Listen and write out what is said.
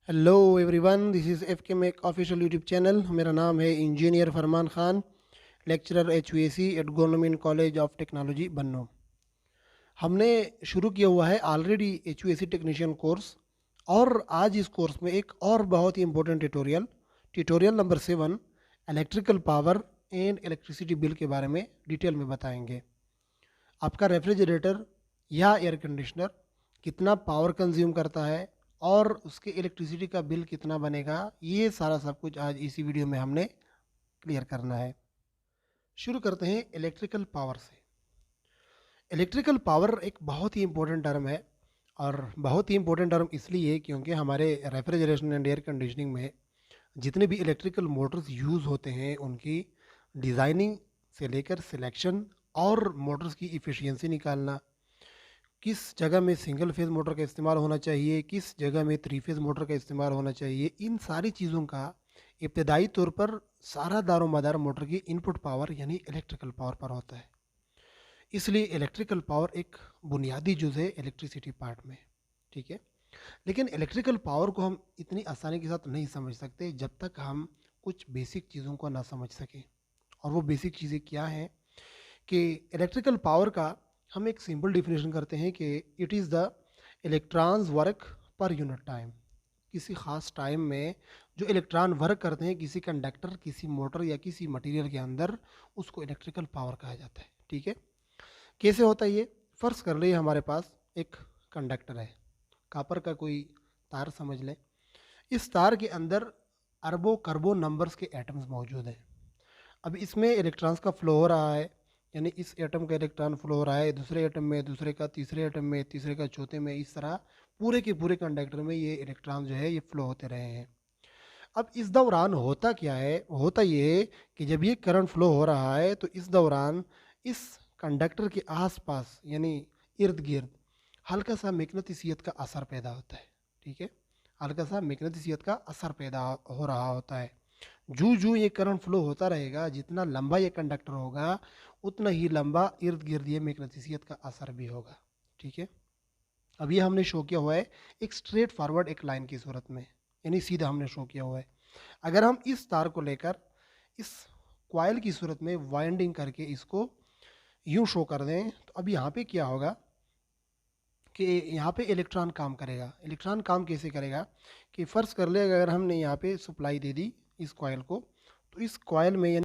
Hello everyone, this is F K mech official YouTube channel. मेरा नाम है engineer Farman Khan, lecturer HVAC at government college of technology Bannu. हमने शुरू किया हुआ है ऑलरेडी HVAC टेक्नीशियन कोर्स, और आज इस कोर्स में एक और बहुत ही important tutorial number 7 electrical power and electricity bill के बारे में डिटेल में बताएंगे। आपका रेफ्रिजरेटर या एयर कंडीशनर कितना पावर कंज्यूम करता है और उसके इलेक्ट्रिसिटी का बिल कितना बनेगा, ये सारा सब कुछ आज इसी वीडियो में हमने क्लियर करना है। शुरू करते हैं इलेक्ट्रिकल पावर से। इलेक्ट्रिकल पावर एक बहुत ही इंपॉर्टेंट टर्म है, और बहुत ही इंपॉर्टेंट टर्म इसलिए क्योंकि हमारे रेफ्रिजरेशन एंड एयर कंडीशनिंग में जितने भी इलेक्ट्रिकल मोटर्स यूज़ होते हैं उनकी डिज़ाइनिंग से लेकर सिलेक्शन और मोटर्स की इफ़िशियंसी निकालना, किस जगह में सिंगल फेज़ मोटर का इस्तेमाल होना चाहिए, किस जगह में 3 फेज़ मोटर का इस्तेमाल होना चाहिए, इन सारी चीज़ों का इब्तदाई तौर पर सारा दारोमदार मोटर की इनपुट पावर यानी इलेक्ट्रिकल पावर पर होता है। इसलिए इलेक्ट्रिकल पावर एक बुनियादी जुज़ है इलेक्ट्रिसिटी पार्ट में, ठीक है। लेकिन इलेक्ट्रिकल पावर को हम इतनी आसानी के साथ नहीं समझ सकते जब तक हम कुछ बेसिक चीज़ों को ना समझ सकें। और वो बेसिक चीज़ें क्या हैं कि इलेक्ट्रिकल पावर का हम एक सिंपल डिफिनेशन करते हैं कि it is the electrons work per unit time. किसी ख़ास टाइम में जो इलेक्ट्रॉन वर्क करते हैं किसी कंडक्टर, किसी मोटर या किसी मटेरियल के अंदर, उसको इलेक्ट्रिकल पावर कहा जाता है, ठीक है। कैसे होता है ये? फ़र्ज़ कर लिए हमारे पास एक कंडक्टर है, कापर का कोई तार समझ लें। इस तार के अंदर अरबों करबों नंबर्स के एटम्स मौजूद हैं। अब इसमें इलेक्ट्रॉन्स का फ्लो हो रहा है, यानी इस एटम का इलेक्ट्रॉन फ्लो हो रहा है दूसरे एटम में, दूसरे का तीसरे एटम में, तीसरे का चौथे में, इस तरह पूरे के पूरे कंडक्टर में ये इलेक्ट्रॉन जो है ये फ्लो होते रहे हैं। अब इस दौरान होता क्या है? होता ये है कि जब ये करंट फ्लो हो रहा है तो इस दौरान इस कंडक्टर के आसपास यानी इर्द गिर्द हल्का सा मैग्नेटिसियत का असर पैदा होता है, ठीक है। हल्का सा मैग्नेटिसियत का असर पैदा हो रहा होता है। जू जू ये करंट फ्लो होता रहेगा, जितना लंबा ये कंडक्टर होगा उतना ही लंबा इर्द गिर्द ये मैग्नेटिसियत का असर भी होगा, ठीक है। अब ये हमने शो किया हुआ है एक स्ट्रेट फॉरवर्ड एक लाइन की सूरत में, यानी सीधा हमने शो किया हुआ है। अगर हम इस तार को लेकर इस कॉइल की सूरत में वाइंडिंग करके इसको यूं शो कर दें तो अब यहाँ पे क्या होगा कि यहाँ पे इलेक्ट्रॉन काम करेगा। इलेक्ट्रॉन काम कैसे करेगा कि फ़र्ज़ कर ले अगर हमने यहाँ पे सप्लाई दे दी इस कॉइल को, तो इस कॉइल में